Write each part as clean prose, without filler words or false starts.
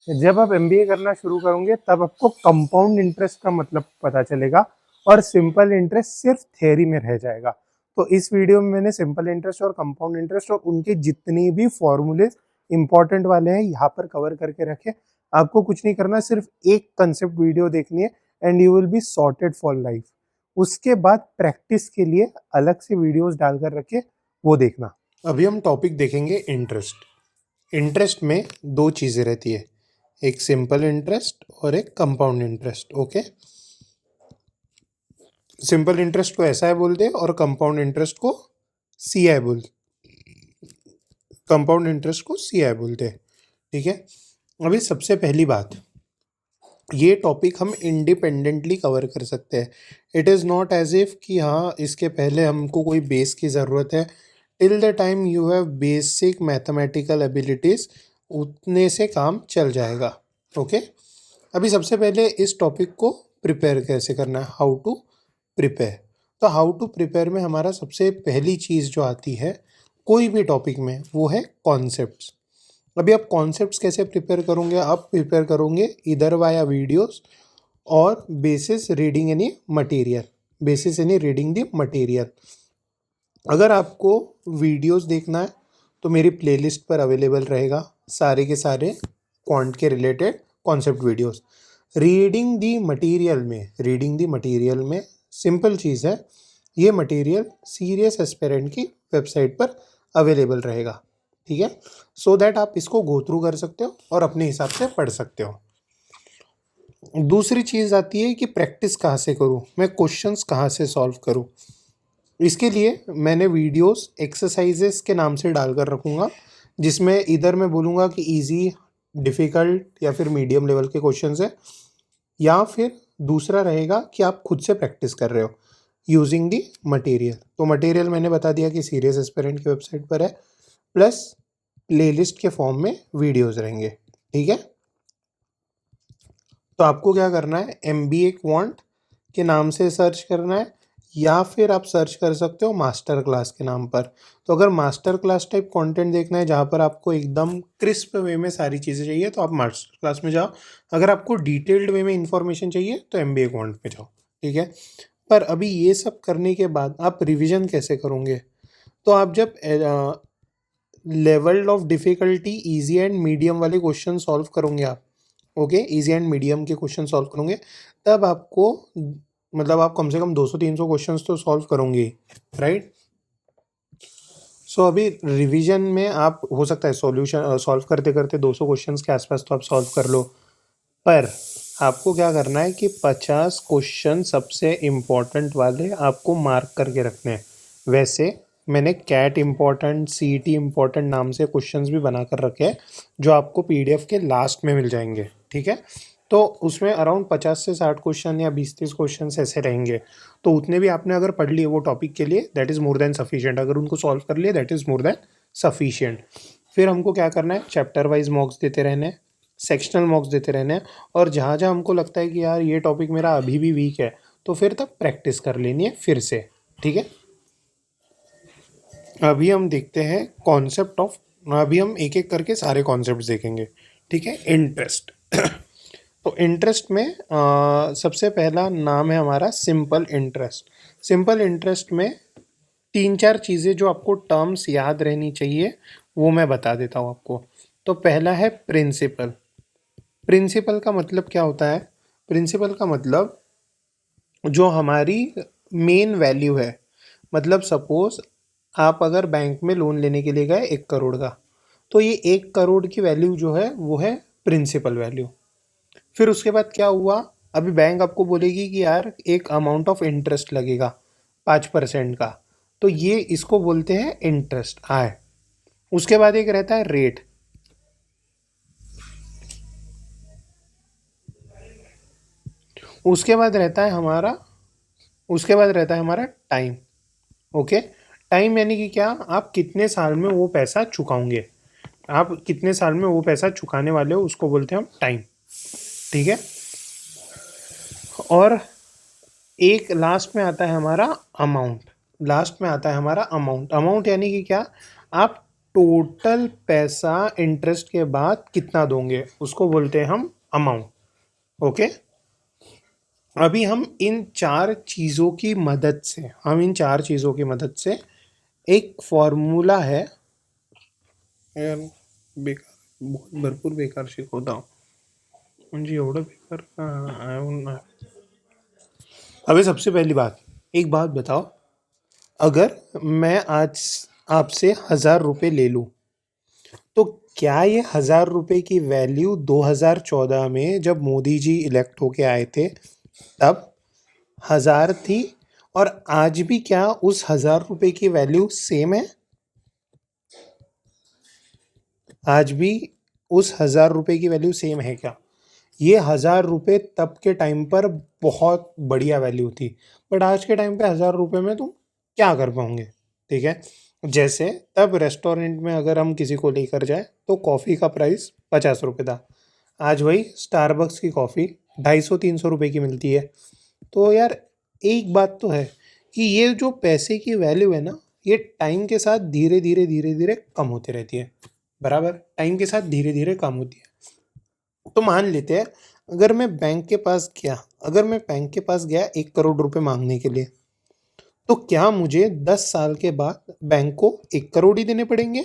जब आप एमबीए करना शुरू करोगे तब आपको कंपाउंड इंटरेस्ट का मतलब पता चलेगा और सिंपल इंटरेस्ट सिर्फ थ्योरी में रह जाएगा। तो इस वीडियो में मैंने सिंपल इंटरेस्ट और कंपाउंड इंटरेस्ट और उनके जितने भी फॉर्मूले इंपॉर्टेंट वाले हैं यहाँ पर कवर करके रखे। आपको कुछ नहीं करना, सिर्फ एक कंसेप्ट वीडियो देखनी है and you will be sorted for life. उसके बाद प्रैक्टिस के लिए अलग से वीडियोस डालकर रखे, वो देखना। अभी हम टॉपिक देखेंगे इंटरेस्ट। इंटरेस्ट में दो चीज़ें रहती है, एक सिंपल इंटरेस्ट और एक compound interest. Okay, simple interest को एसआई बोलते हैं और कंपाउंड इंटरेस्ट को सीआई बोलते कंपाउंड इंटरेस्ट को सीआई बोलते हैं। ठीक है, अभी सबसे पहली बात, ये टॉपिक हम इंडिपेंडेंटली कवर कर सकते हैं। It is not as if कि हाँ इसके पहले हमको कोई बेस की ज़रूरत है। Till the time you have basic mathematical abilities, उतने से काम चल जाएगा। ओके, अभी सबसे पहले इस टॉपिक को प्रिपेयर कैसे करना है, हाउ टू प्रिपेयर। तो हाउ टू प्रिपेयर में हमारा सबसे पहली चीज़ जो आती है कोई भी टॉपिक में, वो है कॉन्सेप्ट्स। अभी आप कॉन्सेप्ट्स कैसे प्रिपेयर करोगे, आप प्रिपेयर करोगे इधर वाया वीडियोस और basis reading any material, basis any reading the material. अगर आपको वीडियोस देखना है तो मेरी प्लेलिस्ट पर अवेलेबल रहेगा सारे के सारे क्वांट के रिलेटेड कॉन्सेप्ट वीडियोस। रीडिंग दी मटेरियल में सिंपल चीज़ है, ये मटेरियल सीरियस एस्पिरेंट की वेबसाइट पर अवेलेबल रहेगा। ठीक है, सो दैट आप इसको गो थ्रू कर सकते हो और अपने हिसाब से पढ़ सकते हो। दूसरी चीज़ आती है कि प्रैक्टिस कहाँ से करूँ, मैं क्वेश्चंस कहाँ से सॉल्व करूँ। इसके लिए मैंने वीडियोस एक्सरसाइजेस के नाम से डालकर रखूँगा, जिसमें इधर मैं बोलूँगा कि इजी, डिफ़िकल्ट या फिर मीडियम लेवल के क्वेश्चंस है, या फिर दूसरा रहेगा कि आप खुद से प्रैक्टिस कर रहे हो यूजिंग दी मटेरियल। तो मटेरियल मैंने बता दिया कि सीरियस एस्पिरेंट की वेबसाइट पर है, प्लस प्लेलिस्ट के फॉर्म में वीडियोस रहेंगे। ठीक है, तो आपको क्या करना है, MBA क्वांट के नाम से सर्च करना है, या फिर आप सर्च कर सकते हो मास्टर क्लास के नाम पर। तो अगर मास्टर क्लास टाइप कंटेंट देखना है जहाँ पर आपको एकदम क्रिस्प वे में सारी चीज़ें चाहिए तो आप मास्टर क्लास में जाओ। अगर आपको डिटेल्ड वे में इंफॉर्मेशन चाहिए तो MBA क्वांट में जाओ। ठीक है, पर अभी ये सब करने के बाद आप रिविजन कैसे करोगे, तो आप जब level of difficulty easy and medium वाले क्वेश्चन सॉल्व करोगे आप, ओके, इजी एंड मीडियम के क्वेश्चन सॉल्व करोगे, तब आपको मतलब आप कम से कम 200-300 क्वेश्चंस तो सॉल्व करोगे, राइट। सो अभी रिवीजन में आप हो सकता है सॉल्यूशन सॉल्व करते करते 200 क्वेश्चंस के आसपास तो आप सॉल्व कर लो, पर आपको क्या करना है कि 50 क्वेश्चन सबसे इम्पोर्टेंट वाले आपको मार्क करके रखने हैं। वैसे मैंने कैट इम्पोर्टेंट, CET इम्पोर्टेंट नाम से क्वेश्चंस भी बना कर रखे हैं जो आपको PDF के लास्ट में मिल जाएंगे। ठीक है, तो उसमें अराउंड 50 से 60 क्वेश्चन या 20-30 क्वेश्चन ऐसे रहेंगे। तो उतने भी आपने अगर पढ़ लिए वो टॉपिक के लिए, that is more than sufficient. अगर उनको सॉल्व कर लिए that is more than sufficient. फिर हमको क्या करना है, चैप्टर वाइज मॉक्स देते रहने हैं, सेक्शनल मॉक्स देते रहने हैं, और जहाँ जहाँ हमको लगता है कि यार ये टॉपिक मेरा अभी भी वीक है तो फिर तब प्रैक्टिस कर लेनी है फिर से। ठीक है, अभी हम देखते हैं कॉन्सेप्ट ऑफ, अभी हम एक एक करके सारे कॉन्सेप्ट देखेंगे। ठीक है, इंटरेस्ट। तो इंटरेस्ट में सबसे पहला नाम है हमारा सिंपल इंटरेस्ट। सिंपल इंटरेस्ट में 3-4 चीज़ें जो आपको टर्म्स याद रहनी चाहिए वो मैं बता देता हूँ आपको। तो पहला है प्रिंसिपल। प्रिंसिपल का मतलब क्या होता है, प्रिंसिपल का मतलब जो हमारी मेन वैल्यू है। मतलब सपोज आप अगर बैंक में लोन लेने के लिए गए 1 करोड़ का, तो ये 1 करोड़ की वैल्यू जो है वो है प्रिंसिपल वैल्यू। फिर उसके बाद क्या हुआ, अभी बैंक आपको बोलेगी कि यार एक अमाउंट ऑफ इंटरेस्ट लगेगा 5% का, तो ये इसको बोलते हैं इंटरेस्ट आय। उसके बाद एक रहता है रेट, उसके बाद रहता है हमारा उसके बाद रहता है हमारा टाइम। ओके, टाइम यानी कि क्या, आप कितने साल में वो पैसा चुकाओगे, आप कितने साल में वो पैसा चुकाने वाले हो, उसको बोलते हैं हम टाइम। ठीक है, और एक लास्ट में आता है हमारा अमाउंट। लास्ट में आता है हमारा अमाउंट। अमाउंट यानी कि क्या, आप टोटल पैसा इंटरेस्ट के बाद कितना दोगे उसको बोलते हैं हम अमाउंट। ओके, अभी हम इन चार चीज़ों की मदद से एक फॉर्मूला है यार, बेकार, बहुत भरपूर बेकार शिकवता म्हणजे एवढं बेकार का? अभी सबसे पहली बात, एक बात बताओ, अगर मैं आज आपसे 1,000 रुपये ले लूँ तो क्या ये 1,000 रुपये की वैल्यू 2014 में जब मोदी जी इलेक्ट होके आए थे तब 1,000 थी, और आज भी क्या उस 1,000 रुपये की वैल्यू सेम है? आज भी उस 1,000 रुपये की वैल्यू सेम है क्या? ये 1,000 रुपये तब के टाइम पर बहुत बढ़िया वैल्यू थी, बट आज के टाइम पे 1,000 रुपये में तुम क्या कर पाओगे? ठीक है, जैसे तब रेस्टोरेंट में अगर हम किसी को लेकर जाए तो कॉफ़ी का प्राइस 50 रुपये था, आज वही स्टारबक्स की कॉफ़ी 250-300 रुपये की मिलती है। तो यार एक बात तो है कि ये जो पैसे की वैल्यू है ना, ये टाइम के साथ धीरे धीरे धीरे धीरे कम होती रहती है, बराबर, टाइम के साथ धीरे धीरे कम होती है। तो मान लेते हैं अगर मैं बैंक के पास गया 1 करोड़ रुपए मांगने के लिए, तो क्या मुझे 10 साल के बाद बैंक को 1 करोड़ ही देने पड़ेंगे?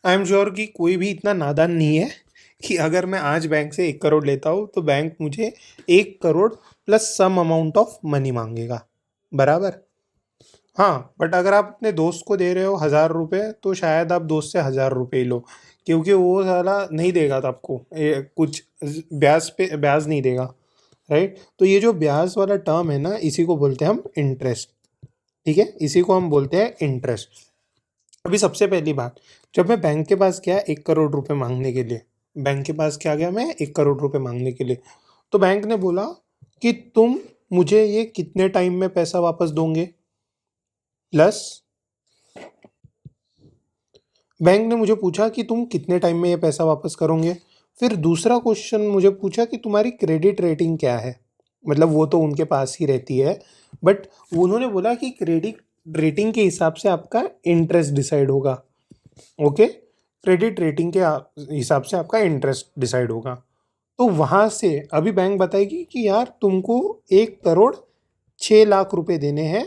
आई एम श्योर कि कोई भी इतना नादान नहीं है कि अगर मैं आज बैंक से 1 करोड़ लेता हूँ तो बैंक मुझे 1 crore plus some amount of money मांगेगा, बराबर। हाँ, बट अगर आप अपने दोस्त को दे रहे हो 1,000 रुपये तो शायद आप दोस्त से 1,000 रुपये ही लो, क्योंकि वो साला नहीं देगा तो आपको कुछ ब्याज पे ब्याज नहीं देगा, राइट। तो ये जो ब्याज वाला टर्म है ना, इसी को बोलते हैं हम इंटरेस्ट। ठीक है, इसी को हम बोलते हैं इंटरेस्ट। अभी सबसे पहली बात, जब मैं बैंक के पास गया 1 करोड़ रुपए मांगने के लिए, बैंक के पास क्या गया मैं 1 करोड़ रुपए मांगने के लिए, तो बैंक ने बोला कि तुम मुझे ये कितने टाइम में पैसा वापस दोगे, प्लस बैंक ने मुझे पूछा कि तुम कितने टाइम में ये पैसा वापस करोगे। फिर दूसरा क्वेश्चन मुझे पूछा कि तुम्हारी क्रेडिट रेटिंग क्या है, मतलब वो तो उनके पास ही रहती है, बट उन्होंने बोला कि क्रेडिट रेटिंग के हिसाब से आपका इंटरेस्ट डिसाइड होगा। ओके, क्रेडिट रेटिंग के हिसाब से आपका इंटरेस्ट डिसाइड होगा। तो वहाँ से अभी बैंक बताएगी कि यार तुमको 1,06,00,000 रुपए देने हैं,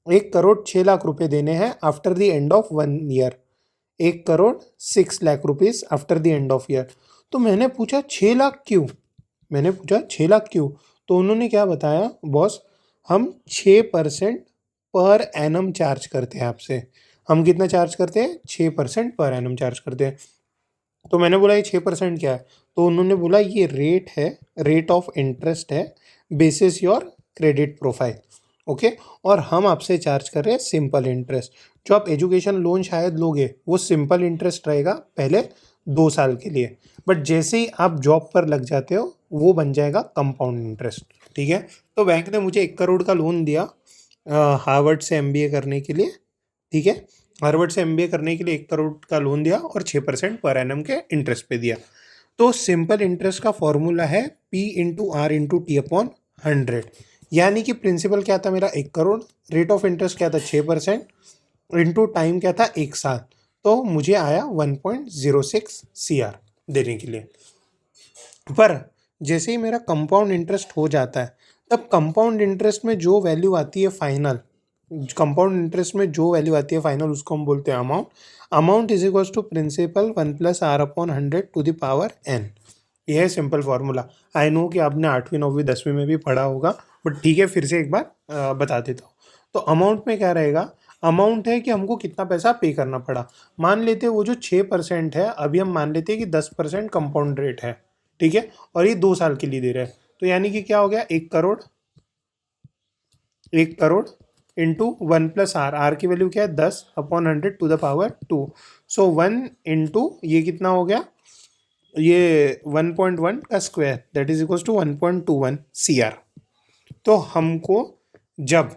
1,06,00,000 रुपए देने हैं after the end of 1 year, 1,06,00,000 rupees after the end of year. तो मैंने पूछा 6 लाख क्यों? तो उन्होंने क्या बताया, बॉस हम 6% पर एनम चार्ज करते हैं आपसे। हम कितना चार्ज करते हैं? 6% पर एनम चार्ज करते हैं। तो मैंने बोला ये 6% क्या है? तो उन्होंने बोला ये रेट है, रेट ऑफ इंटरेस्ट है basis your credit profile. Okay, और हम आपसे चार्ज कर रहे हैं सिंपल इंटरेस्ट। जो आप एजुकेशन लोन शायद लोगे वो सिंपल इंटरेस्ट रहेगा पहले 2 साल के लिए, बट जैसे ही आप जॉब पर लग जाते हो वो बन जाएगा कंपाउंड इंटरेस्ट। ठीक है, तो बैंक ने मुझे 1 करोड़ का लोन दिया हार्वर्ड से एमबीए करने के लिए। ठीक है, हार्वर्ड से एमबीए करने के लिए 1 करोड़ का लोन दिया और 6% पर एनम के इंटरेस्ट पे दिया। तो सिंपल इंटरेस्ट का फॉर्मूला है P/R/T/100, यानी कि प्रिंसिपल क्या था मेरा 1 करोड़, रेट ऑफ इंटरेस्ट क्या था 6%, इंटू टाइम क्या था 1 साल, तो मुझे आया 1.06 CR देने के लिए। पर जैसे ही मेरा कंपाउंड इंटरेस्ट हो जाता है तब कंपाउंड इंटरेस्ट में जो वैल्यू आती है फाइनल, उसको हम बोलते हैं amount. Amount is equals to principal 1+R/100 to the power n। यह है सिंपल फार्मूला। आई नो कि आपने 8वीं 9वीं 10वीं में भी पढ़ा होगा, बट ठीक है फिर से एक बार बता देता हूँ। तो अमाउंट में क्या रहेगा, अमाउंट है कि हमको कितना पैसा पे करना पड़ा। मान लेते हैं वो जो 6% है, अभी हम मान लेते हैं कि 10% कंपाउंड रेट है, ठीक है, और ये 2 साल के लिए दे रहे हैं, तो यानी कि क्या हो गया 1 करोड़ इंटू 1+R, आर की वैल्यू क्या है 10/100 to the power 2, so 1 into ये कितना हो गया, ये 1.1 का square that is equal to 1.21 CR। तो हमको जब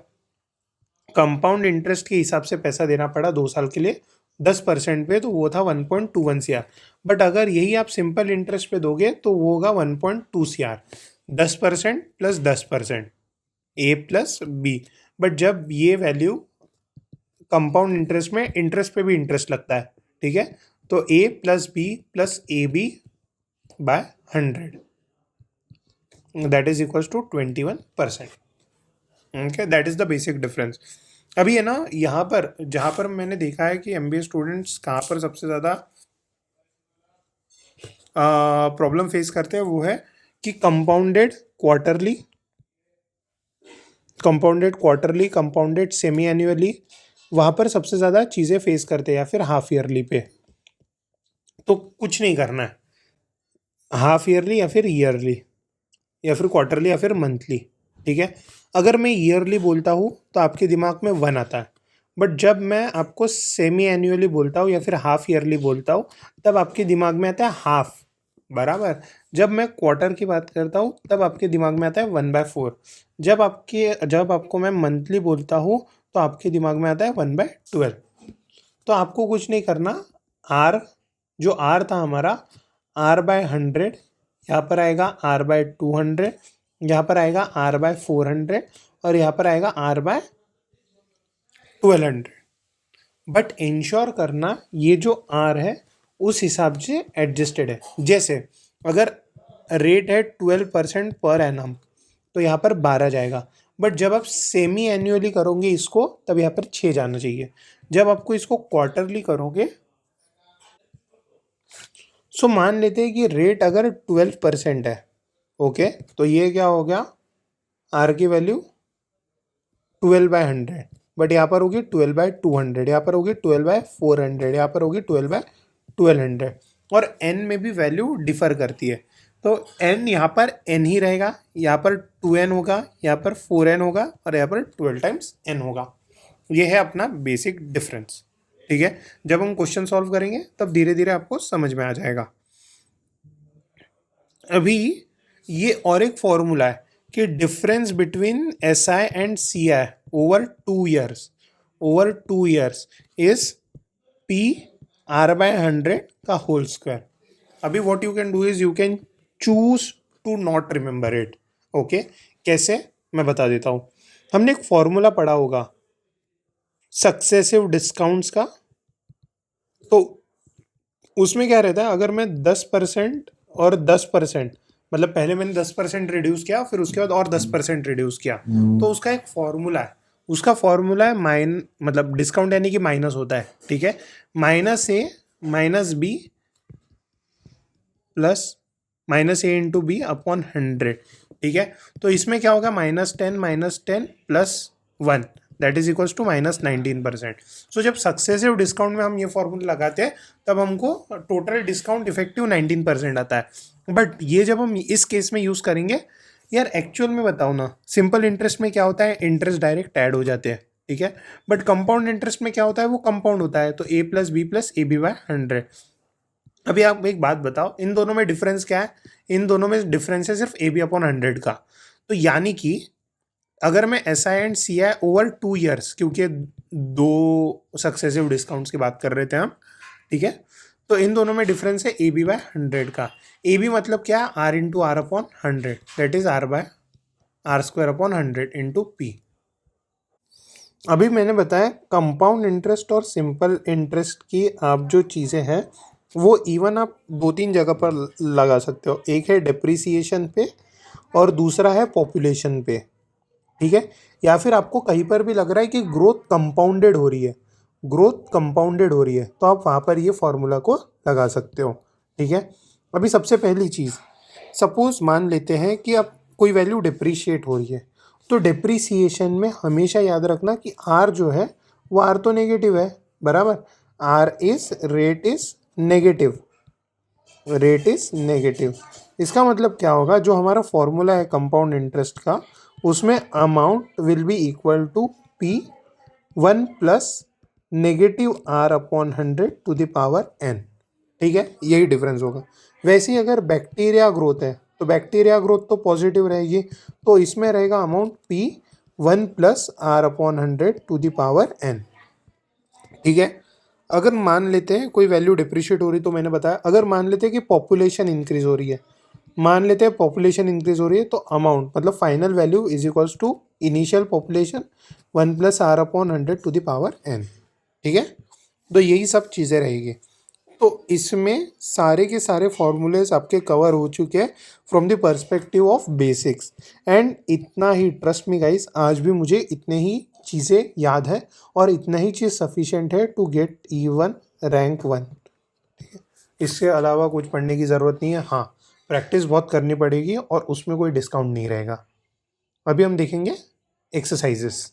कंपाउंड इंटरेस्ट के हिसाब से पैसा देना पड़ा 2 साल के लिए 10% पे, तो वो था 1.21 CR। बट अगर यही आप सिंपल इंटरेस्ट पे दोगे तो वो होगा 1.2 CR, 10% + 10%, A + B। बट जब ये वैल्यू कंपाउंड इंटरेस्ट में इंटरेस्ट पे भी इंटरेस्ट लगता है, ठीक है। तो a plus B plus A B by 100 that is equals to 21%। Okay, that is the basic difference. अभी है ना, यहाँ पर जहाँ पर मैंने देखा है कि एमबीए स्टूडेंट्स कहाँ पर सबसे ज़्यादा प्रॉब्लम फेस करते हैं, वो है कि compounded quarterly, compounded semi annually, वहाँ पर सबसे ज़्यादा चीज़ें फेस करते हैं, या फिर हाफ ईयरली पे। तो कुछ नहीं करना है, हाफ ईयरली या फिर ईयरली या फिर क्वार्टरली या फिर मंथली, ठीक है। अगर मैं ईयरली बोलता हूँ तो आपके दिमाग में 1 आता है, बट जब मैं आपको सेमी एनुअली बोलता हूँ या फिर हाफ ईयरली बोलता हूँ तब आपके दिमाग में आता है हाफ, बराबर। जब मैं क्वार्टर की बात करता हूँ तब आपके दिमाग में आता है 1/4। जब आपको मैं मंथली बोलता हूँ तो आपके दिमाग में आता है 1/12। तो आपको कुछ नहीं करना, आर जो आर था हमारा, R/100, यहाँ पर आएगा R/200, यहाँ पर आएगा R/400 और यहाँ पर आएगा R/1200। बट इंश्योर करना ये जो R है उस हिसाब से एडजस्टेड है। जैसे अगर रेट है 12% पर एनम तो यहाँ पर 12 जाएगा, बट जब आप सेमी एनुअली करोगे इसको तब यहाँ पर 6 जाना चाहिए। जब आपको इसको क्वार्टरली करोगे, सो मान लेते हैं कि रेट अगर 12% है, ओके, तो ये क्या हो गया, आर की वैल्यू 12/100, बट यहाँ पर होगी 12/200, यहाँ पर होगी 12/400, यहाँ पर होगी 12/1200, और एन में भी वैल्यू डिफर करती है। तो एन यहाँ पर एन ही रहेगा, यहाँ पर 2n होगा, यहाँ पर 4n होगा और यहाँ पर 12 टाइम्स n होगा। ये है अपना बेसिक डिफरेंस, ठीक है। जब हम क्वेश्चन सॉल्व करेंगे तब धीरे धीरे आपको समझ में आ जाएगा। अभी ये और एक फॉर्मूला है कि difference between S I and C I over 2 years is PR/100 का होल स्क्वायर। अभी what you can do is you can choose to not remember it. Okay, कैसे मैं बता देता हूँ। हमने एक फॉर्मूला पढ़ा होगा सक्सेसिव डिस्काउंट्स का, तो उसमें क्या रहता है, अगर मैं 10% और 10%, मतलब पहले मैंने 10% रिड्यूस किया फिर उसके बाद और 10% रिड्यूस किया, तो उसका एक फॉर्मूला है। उसका फॉर्मूला है मतलब डिस्काउंट यानी कि माइनस होता है, ठीक है। -A - B plus -A into B upon 100, ठीक है। तो इसमें क्या होगा, -10 plus 1 that is equals to -19%। So जब सक्सेसिव डिस्काउंट में हम ये फॉर्मूला लगाते हैं तब हमको टोटल डिस्काउंट इफेक्टिव 19% आता है। बट ये जब हम इस केस में यूज़ करेंगे, यार एक्चुअल में बताओ ना, सिंपल इंटरेस्ट में क्या होता है, इंटरेस्ट डायरेक्ट ऐड हो जाते हैं, ठीक है। बट कंपाउंड इंटरेस्ट में क्या होता है, वो कंपाउंड होता है, तो A plus B plus A B by 100। अभी आप एक बात बताओ, इन दोनों में डिफरेंस क्या है, इन दोनों में डिफरेंस है सिर्फ AB/100 का। तो यानी कि अगर मैं SI and CI over 2 years, क्योंकि 2 सक्सेसिव डिस्काउंट्स की बात कर रहे थे हम, ठीक है, तो इन दोनों में डिफरेंस है AB/100 का। AB मतलब क्या, R into R upon 100 that is R/R² into P। अभी मैंने बताया कंपाउंड इंटरेस्ट और सिंपल इंटरेस्ट की आप जो चीज़ें हैं वो इवन आप 2-3 जगह पर लगा सकते हो। एक है डेप्रिसिएशन पे और दूसरा है पॉपुलेशन पे, ठीक है। या फिर आपको कहीं पर भी लग रहा है कि ग्रोथ कंपाउंडेड हो रही है, तो आप वहाँ पर ये फॉर्मूला को लगा सकते हो, ठीक है। अभी सबसे पहली चीज़, सपोज मान लेते हैं कि अब कोई वैल्यू डिप्रिशिएट हो रही है, तो डिप्रिसिएशन में हमेशा याद रखना कि आर जो है वो आर तो नेगेटिव है, बराबर। Rate is negative. इसका मतलब क्या होगा, जो हमारा फॉर्मूला है कंपाउंड इंटरेस्ट का, उसमें amount will be equal to P1 plus -R/100 to the power n, ठीक है। यही डिफरेंस होगा। वैसे ही अगर बैक्टीरिया ग्रोथ है तो बैक्टीरिया ग्रोथ तो पॉजिटिव रहेगी, तो इसमें रहेगा amount P1 plus R/100 to the power n, ठीक है। अगर मान लेते हैं कोई वैल्यू डिप्रिशिएट हो रही, तो मैंने बताया अगर मान लेते हैं कि पॉपुलेशन इंक्रीज हो रही है, तो अमाउंट मतलब final value is equals to initial population 1 plus R/100 to the power n। ठीक है, तो यही सब चीज़ें रहेगी। तो इसमें सारे के सारे फॉर्मूलेज आपके कवर हो चुके हैं from the perspective of basics. And इतना ही, ट्रस्ट मी गाइस, आज भी मुझे इतने ही चीज़ें याद है और इतना ही चीज़ सफिशिएंट है टू गेट E1 रैंक 1। ठीक है, इससे अलावा कुछ पढ़ने की ज़रूरत नहीं है। हाँ, प्रैक्टिस बहुत करनी पड़ेगी और उसमें कोई डिस्काउंट नहीं रहेगा। अभी हम देखेंगे एक्सरसाइजेस।